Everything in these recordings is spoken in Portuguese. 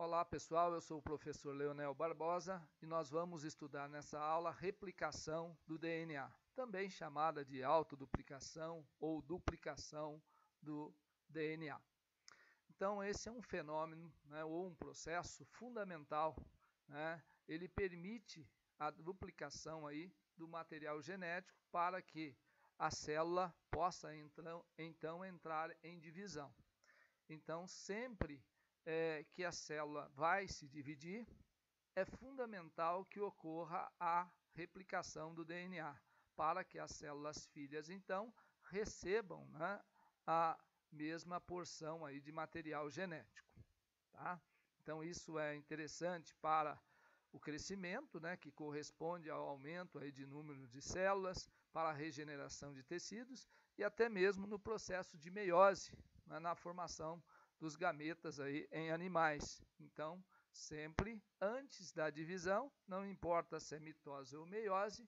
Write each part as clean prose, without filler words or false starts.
Olá pessoal, eu sou o professor Leonel Barbosa e nós vamos estudar nessa aula replicação do DNA, também chamada de autoduplicação ou duplicação do DNA. Então esse é um fenômeno, né, ou um processo fundamental, né, ele permite a duplicação aí do material genético para que a célula possa então entrar em divisão. Então sempre que a célula vai se dividir, é fundamental que ocorra a replicação do DNA, para que as células filhas, então, recebam, né, a mesma porção aí de material genético. Tá? Então, isso é interessante para o crescimento, né, que corresponde ao aumento aí de número de células, para a regeneração de tecidos e até mesmo no processo de meiose, né, na formação dos gametas aí em animais. Então, sempre antes da divisão, não importa se é mitose ou meiose,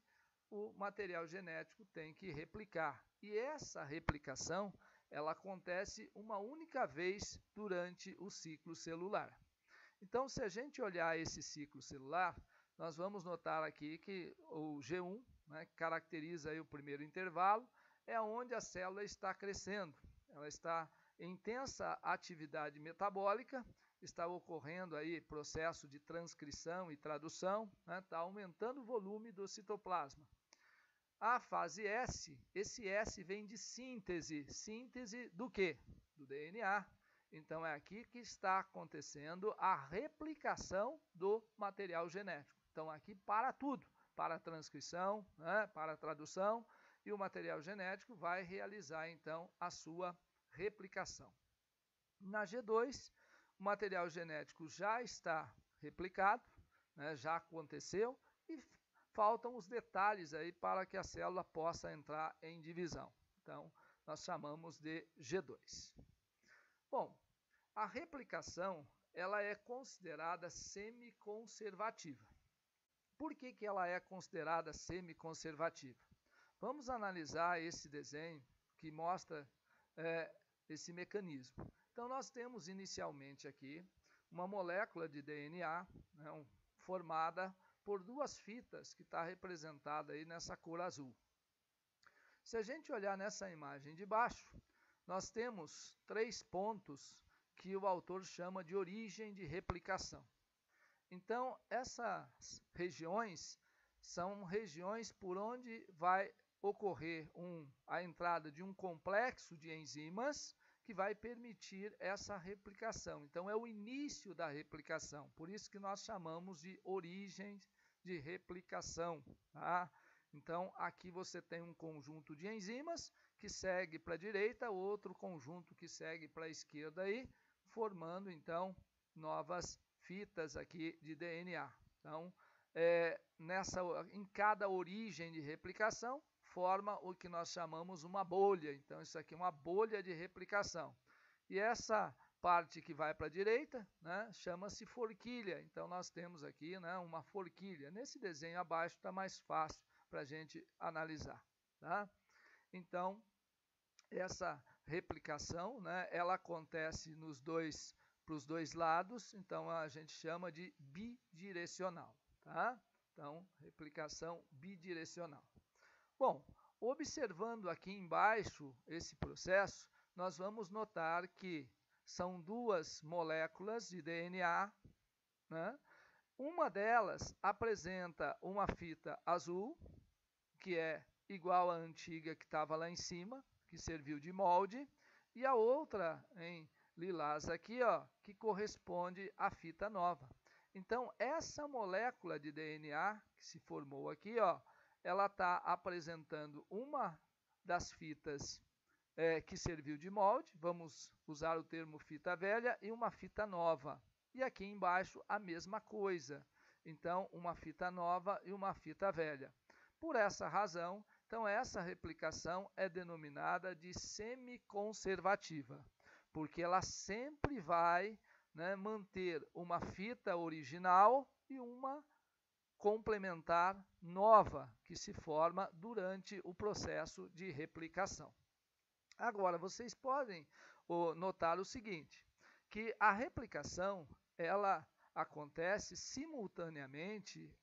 o material genético tem que replicar. E essa replicação, ela acontece uma única vez durante o ciclo celular. Então, se a gente olhar esse ciclo celular, nós vamos notar aqui que o G1, né, que caracteriza aí o primeiro intervalo, é onde a célula está crescendo. Ela está em intensa atividade metabólica, está ocorrendo aí processo de transcrição e tradução, né, está aumentando o volume do citoplasma. A fase S, esse S vem de síntese. Síntese do quê? Do DNA. Então é aqui que está acontecendo a replicação do material genético. Então aqui para tudo, para a transcrição, né, para a tradução, e o material genético vai realizar então a sua replicação. Na G2, o material genético já está replicado, né, já aconteceu, e faltam os detalhes aí para que a célula possa entrar em divisão. Então, nós chamamos de G2. Bom, a replicação ela é considerada semiconservativa. Por que ela é considerada semiconservativa? Vamos analisar esse desenho que mostra esse mecanismo. Então, nós temos inicialmente aqui uma molécula de DNA, né, formada por duas fitas que está representada aí nessa cor azul. Se a gente olhar nessa imagem de baixo, nós temos 3 pontos que o autor chama de origem de replicação. Então, essas regiões são regiões por onde vai ocorrer a entrada de um complexo de enzimas que vai permitir essa replicação. Então, é o início da replicação, por isso que nós chamamos de origem de replicação. Tá? Então, aqui você tem um conjunto de enzimas que segue para a direita, outro conjunto que segue para a esquerda, aí, formando, então, novas fitas aqui de DNA. Então, em cada origem de replicação, forma o que nós chamamos uma bolha. Então, isso aqui é uma bolha de replicação. E essa parte que vai para a direita, né, chama-se forquilha. Então, nós temos aqui, né, uma forquilha. Nesse desenho abaixo está mais fácil para a gente analisar. Tá? Então, essa replicação, né, ela acontece para os dois lados, então a gente chama de bidirecional. Tá? Então, replicação bidirecional. Bom, observando aqui embaixo esse processo, nós vamos notar que são duas moléculas de DNA, né? Uma delas apresenta uma fita azul, que é igual à antiga que estava lá em cima, que serviu de molde, e a outra em lilás aqui, ó, que corresponde à fita nova. Então, essa molécula de DNA que se formou aqui, ó, ela está apresentando uma das fitas que serviu de molde, vamos usar o termo fita velha, e uma fita nova. E aqui embaixo a mesma coisa. Então, uma fita nova e uma fita velha. Por essa razão, então essa replicação é denominada de semiconservativa, porque ela sempre vai, né, manter uma fita original e uma complementar nova que se forma durante o processo de replicação. Agora, vocês podem notar o seguinte, que a replicação ela acontece simultaneamente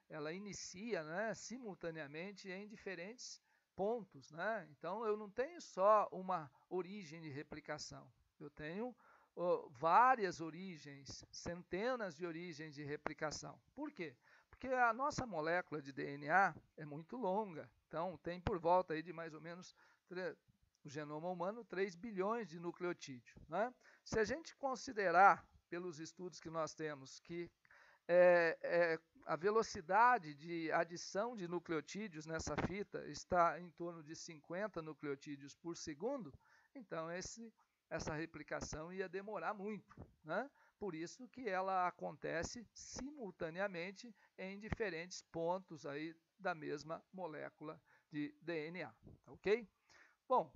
ela inicia, né, simultaneamente em diferentes pontos, né? Então eu não tenho só uma origem de replicação, eu tenho várias origens, centenas de origens de replicação. Por quê? Porque a nossa molécula de DNA é muito longa, então tem por volta aí de mais ou menos o genoma humano 3 bilhões de nucleotídeos, né? Se a gente considerar, pelos estudos que nós temos, que a velocidade de adição de nucleotídeos nessa fita está em torno de 50 nucleotídeos por segundo, então essa replicação ia demorar muito, né? Por isso que ela acontece simultaneamente em diferentes pontos aí da mesma molécula de DNA, ok? Bom,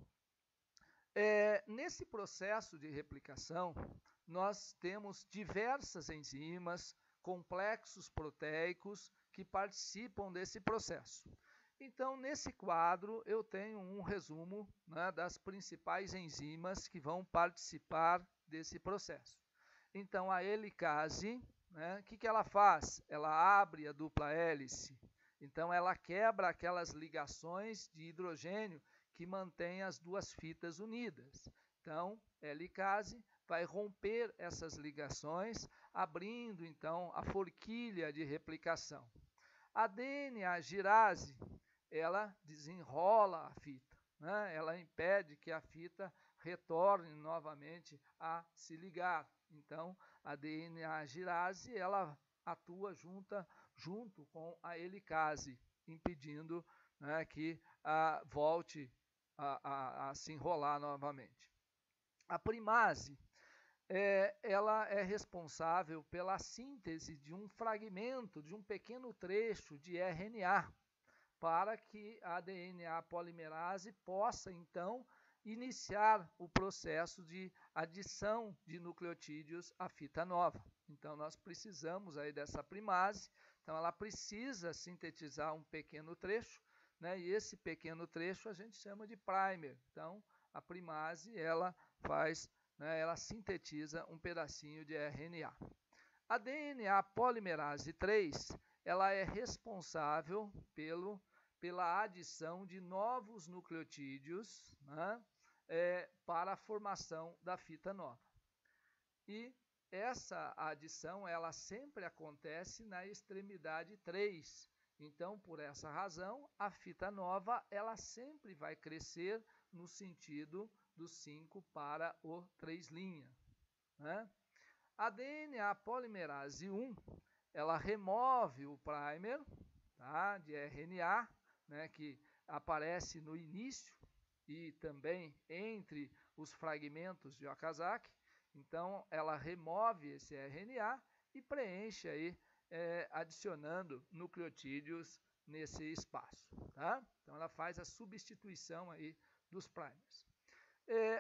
nesse processo de replicação, nós temos diversas enzimas, complexos proteicos que participam desse processo. Então, nesse quadro, eu tenho um resumo, né, das principais enzimas que vão participar desse processo. Então, a helicase, né, que ela faz? Ela abre a dupla hélice. Então, ela quebra aquelas ligações de hidrogênio que mantém as duas fitas unidas. Então, a helicase vai romper essas ligações, abrindo, então, a forquilha de replicação. A DNA-girase, ela desenrola a fita, né? Ela impede que a fita retorne novamente a se ligar. Então, a DNA-girase, ela atua junto com a helicase, impedindo, né, que volte a se enrolar novamente. A primase, ela é responsável pela síntese de um fragmento, de um pequeno trecho de RNA, para que a DNA polimerase possa, então, iniciar o processo de adição de nucleotídeos à fita nova. Então, nós precisamos aí dessa primase, então ela precisa sintetizar um pequeno trecho, né? E esse pequeno trecho a gente chama de primer. Então, a primase, ela faz, né, ela sintetiza um pedacinho de RNA. A DNA polimerase 3, ela é responsável pela adição de novos nucleotídeos, né, para a formação da fita nova. E essa adição, ela sempre acontece na extremidade 3. Então, por essa razão, a fita nova, ela sempre vai crescer no sentido do 5 para o 3', né? A DNA polimerase 1, ela remove o primer, tá, de RNA, né, que aparece no início e também entre os fragmentos de Okazaki. Então, ela remove esse RNA e preenche aí, adicionando nucleotídeos nesse espaço, tá? Então, ela faz a substituição aí dos primers.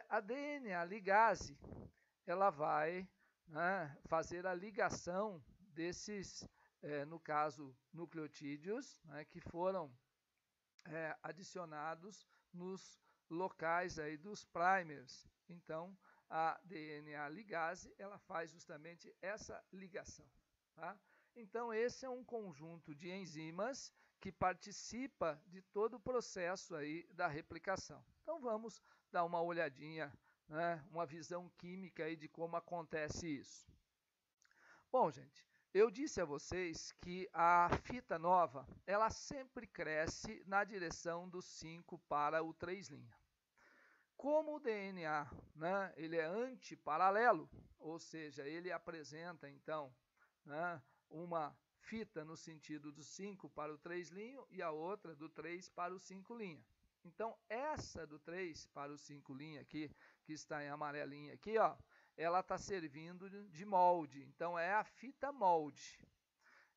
A DNA ligase, ela vai, né, fazer a ligação desses, no caso, nucleotídeos, né, que foram adicionados nos locais aí dos primers. Então, a DNA ligase, ela faz justamente essa ligação, tá? Então, esse é um conjunto de enzimas que participa de todo o processo aí da replicação. Então, vamos dar uma olhadinha, né, uma visão química aí de como acontece isso. Bom, gente, eu disse a vocês que a fita nova, ela sempre cresce na direção do 5 para o 3'. Como o DNA, né, ele é antiparalelo, ou seja, ele apresenta, então, né, uma fita no sentido do 5 para o 3' e a outra do 3 para o 5'. Então, essa do 3 para o 5' aqui, que está em amarelinha aqui, ó, ela está servindo de molde. Então, é a fita molde.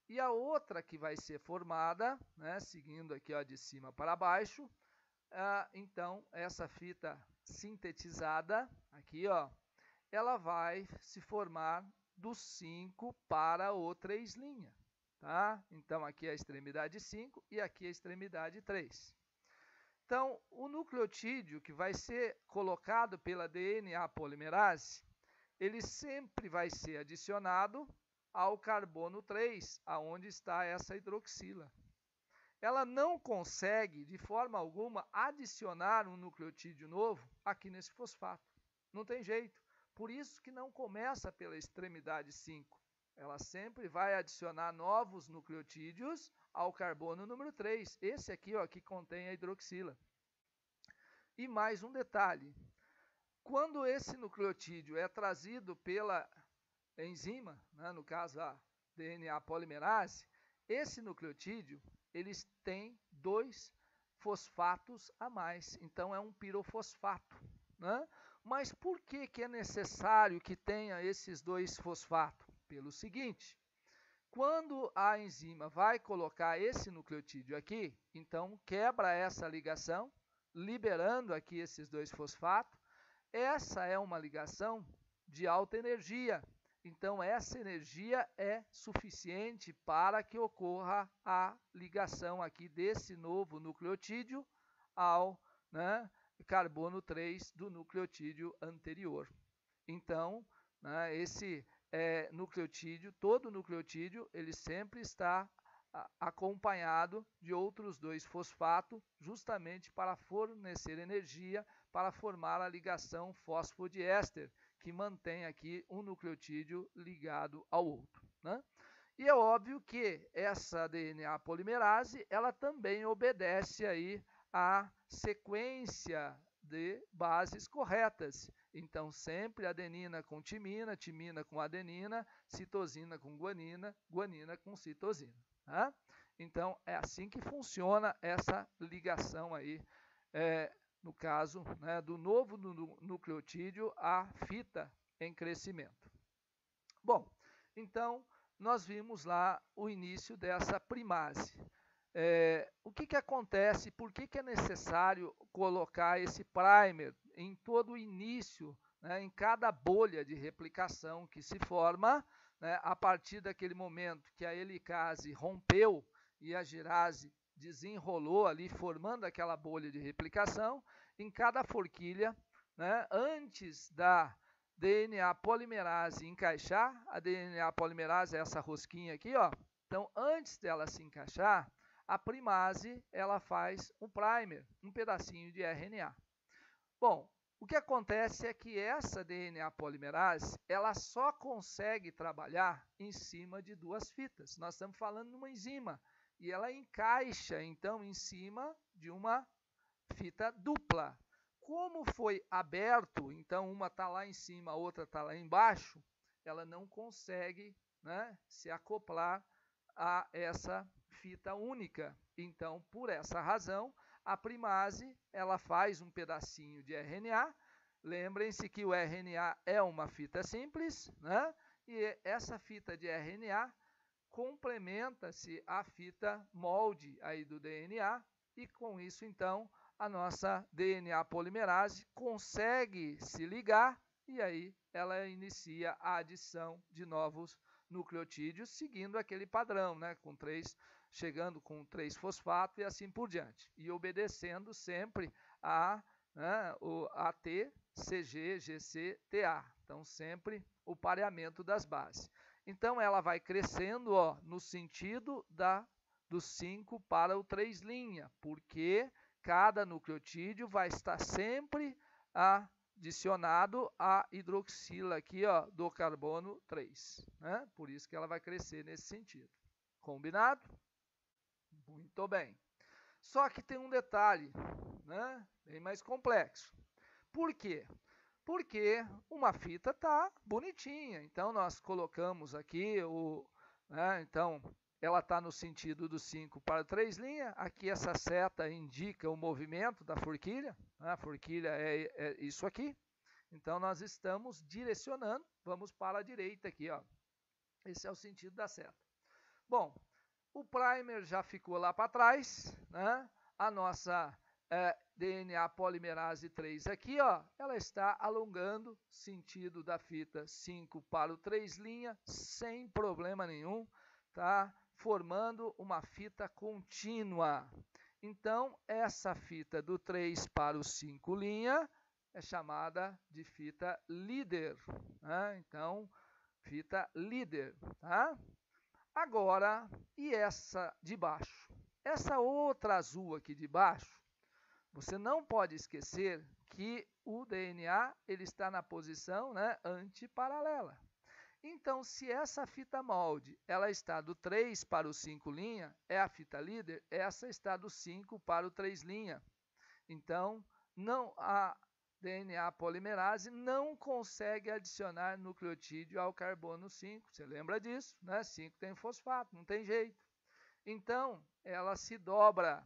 E a outra que vai ser formada, né, seguindo aqui, ó, de cima para baixo, então, essa fita sintetizada, aqui, ó, ela vai se formar do 5 para o 3', tá? Então, aqui é a extremidade 5 e aqui é a extremidade 3. Então, o nucleotídeo que vai ser colocado pela DNA polimerase, ele sempre vai ser adicionado ao carbono 3, aonde está essa hidroxila. Ela não consegue, de forma alguma, adicionar um nucleotídeo novo aqui nesse fosfato. Não tem jeito. Por isso que não começa pela extremidade 5. Ela sempre vai adicionar novos nucleotídeos ao carbono número 3. Esse aqui, ó, que contém a hidroxila. E mais um detalhe. Quando esse nucleotídeo é trazido pela enzima, né, no caso a DNA polimerase, esse nucleotídeo eles têm 2 fosfatos a mais, então é um pirofosfato, né? Mas por que é necessário que tenha esses 2 fosfatos? Pelo seguinte, quando a enzima vai colocar esse nucleotídeo aqui, então quebra essa ligação, liberando aqui esses 2 fosfatos. Essa é uma ligação de alta energia, então essa energia é suficiente para que ocorra a ligação aqui desse novo nucleotídeo ao, né, carbono 3 do nucleotídeo anterior. Então, né, esse nucleotídeo, todo nucleotídeo, ele sempre está acompanhado de outros 2 fosfatos, justamente para fornecer energia para formar a ligação fosfodiéster, que mantém aqui um nucleotídeo ligado ao outro, né? E é óbvio que essa DNA polimerase, ela também obedece aí à sequência de bases corretas. Então, sempre adenina com timina, timina com adenina, citosina com guanina, guanina com citosina. Tá? Então, é assim que funciona essa ligação aí, no caso, né, do novo nucleotídeo à fita em crescimento. Bom, então, nós vimos lá o início dessa primase. O que acontece, por que é necessário colocar esse primer em todo o início, né, em cada bolha de replicação que se forma, né, a partir daquele momento que a helicase rompeu e a girase desenrolou ali, formando aquela bolha de replicação, em cada forquilha, né, antes da DNA polimerase encaixar, a DNA polimerase é essa rosquinha aqui, ó. Então, antes dela se encaixar, a primase ela faz um primer, um pedacinho de RNA. Bom, o que acontece é que essa DNA polimerase, ela só consegue trabalhar em cima de 2 fitas. Nós estamos falando de uma enzima e ela encaixa então em cima de uma fita dupla. Como foi aberto, então uma está lá em cima, a outra está lá embaixo, ela não consegue, né, se acoplar a essa fita única. Então, por essa razão, a primase ela faz um pedacinho de RNA. Lembrem-se que o RNA é uma fita simples, né? E essa fita de RNA complementa-se à fita molde aí do DNA, e com isso, então, a nossa DNA polimerase consegue se ligar e aí ela inicia a adição de novos nucleotídeos, seguindo aquele padrão, né, chegando com 3 fosfatos e assim por diante, e obedecendo sempre a, né, o AT, CG, GC, TA. Então, sempre o pareamento das bases. Então, ela vai crescendo, ó, no sentido do 5 para o 3' porque cada nucleotídeo vai estar sempre adicionado à hidroxila aqui, ó, do carbono 3, né? Por isso que ela vai crescer nesse sentido. Combinado? Muito bem. Só que tem um detalhe, né? Bem mais complexo. Por quê? Porque uma fita está bonitinha. Então, nós colocamos aqui né? Então, ela está no sentido do 5 para 3'. Aqui essa seta indica o movimento da forquilha. A forquilha é isso aqui. Então, nós estamos direcionando. Vamos para a direita aqui, ó. Esse é o sentido da seta. Bom, o primer já ficou lá para trás, né? A nossa DNA polimerase 3 aqui, ó, ela está alongando sentido da fita 5 para o 3', sem problema nenhum, tá? Formando uma fita contínua. Então, essa fita do 3 para o 5', é chamada de fita líder, né? Então, fita líder, tá? Agora, e essa de baixo? Essa outra azul aqui de baixo, você não pode esquecer que o DNA ele está na posição, né, antiparalela. Então, se essa fita molde ela está do 3 para o 5' é a fita líder, essa está do 5 para o 3'. Então, a DNA polimerase não consegue adicionar nucleotídeo ao carbono 5. Você lembra disso, né? 5 tem fosfato, não tem jeito. Então, ela se dobra.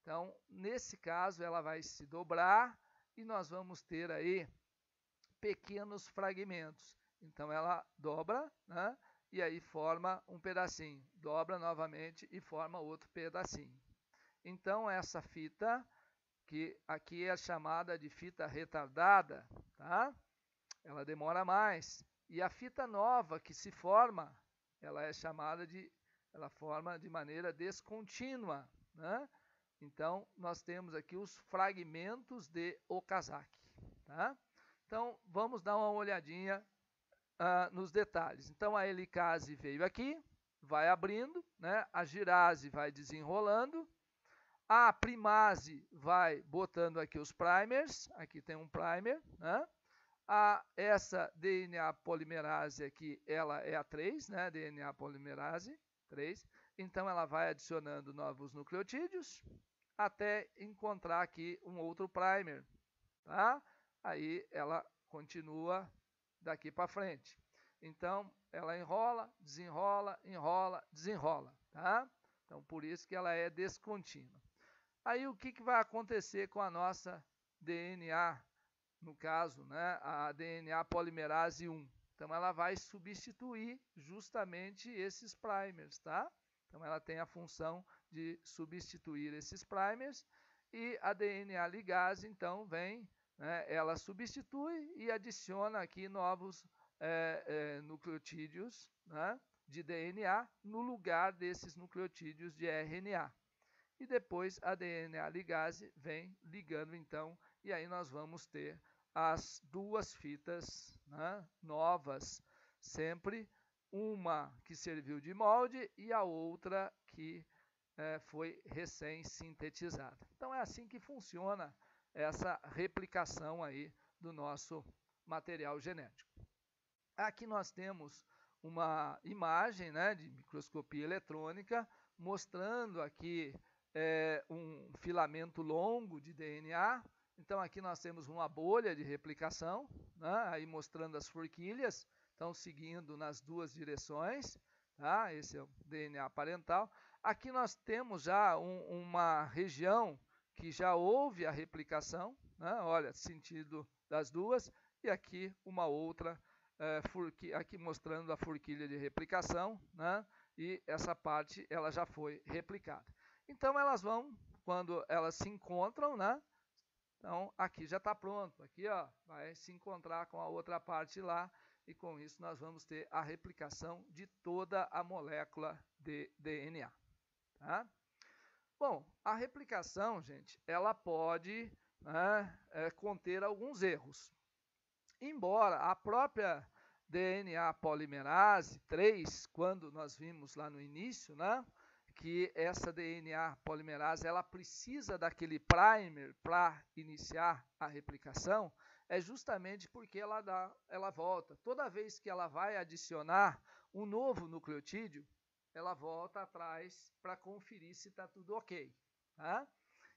Então, nesse caso, ela vai se dobrar e nós vamos ter aí pequenos fragmentos. Então, ela dobra, né? E aí forma um pedacinho. Dobra novamente e forma outro pedacinho. Então, essa fita, que aqui é chamada de fita retardada, tá? Ela demora mais. E a fita nova que se forma, ela é chamada ela forma de maneira descontínua, né? Então, nós temos aqui os fragmentos de Okazaki, tá? Então, vamos dar uma olhadinha nos detalhes. Então, a helicase veio aqui, vai abrindo, né? A girase vai desenrolando, a primase vai botando aqui os primers, aqui tem um primer, né? Essa DNA polimerase aqui, ela é a 3, né? DNA polimerase 3, então ela vai adicionando novos nucleotídeos, até encontrar aqui um outro primer, tá? Aí ela continua daqui para frente. Então, ela enrola, desenrola, enrola, desenrola, tá? Então, por isso que ela é descontínua. Aí, o que vai acontecer com a nossa DNA, no caso, né, a DNA polimerase 1? Então, ela vai substituir justamente esses primers, tá? Então, ela tem a função de substituir esses primers e a DNA ligase, então, vem, né, ela substitui e adiciona aqui novos nucleotídeos, né, de DNA no lugar desses nucleotídeos de RNA. E depois a DNA ligase vem ligando, então, e aí nós vamos ter as duas fitas, né, novas, sempre uma que serviu de molde e a outra que foi recém-sintetizada. Então, é assim que funciona essa replicação aí do nosso material genético. Aqui nós temos uma imagem, né, de microscopia eletrônica mostrando aqui um filamento longo de DNA. Então, aqui nós temos uma bolha de replicação, né, aí mostrando as forquilhas, então seguindo nas duas direções, tá? Esse é o DNA parental. Aqui nós temos já uma região que já houve a replicação, né? Olha, sentido das duas, e aqui uma outra, aqui mostrando a forquilha de replicação, né? E essa parte ela já foi replicada. Então, elas vão, quando elas se encontram, né? Então, aqui já está pronto. Aqui, ó, vai se encontrar com a outra parte lá. E com isso nós vamos ter a replicação de toda a molécula de DNA. Tá? Bom, a replicação, gente, ela pode, né, conter alguns erros. Embora a própria DNA polimerase 3, quando nós vimos lá no início, né, que essa DNA polimerase ela precisa daquele primer para iniciar a replicação, é justamente porque ela volta. Toda vez que ela vai adicionar um novo nucleotídeo, ela volta atrás para conferir se está tudo ok. Tá?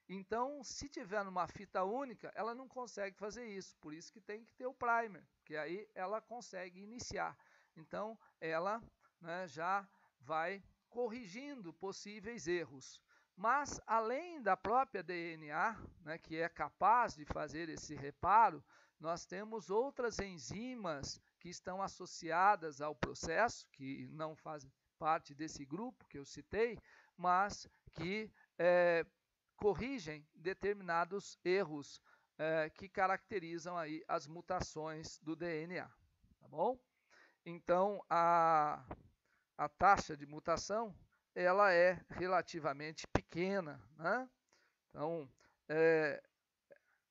Então, se tiver numa fita única, ela não consegue fazer isso. Por isso que tem que ter o primer, que aí ela consegue iniciar. Então, ela, né, já vai corrigindo possíveis erros. Mas, além da própria DNA, né, que é capaz de fazer esse reparo, nós temos outras enzimas que estão associadas ao processo, que não fazem parte desse grupo que eu citei, mas que corrigem determinados erros que caracterizam aí as mutações do DNA. Tá bom? Então, a taxa de mutação ela é relativamente pequena, né? Então,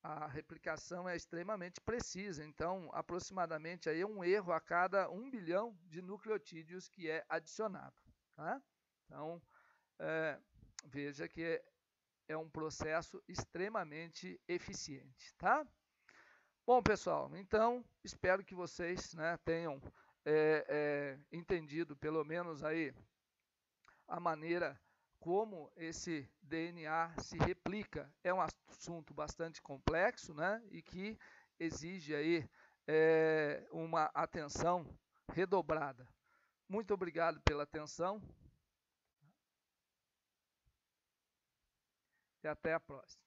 a replicação é extremamente precisa, então aproximadamente aí um erro a cada 1 bilhão de nucleotídeos que é adicionado. Tá? Então, veja que é um processo extremamente eficiente. Tá? Bom, pessoal, então espero que vocês, né, tenham entendido pelo menos aí a maneira como esse DNA se replica. É um assunto bastante complexo, né, e que exige aí uma atenção redobrada. Muito obrigado pela atenção e até a próxima.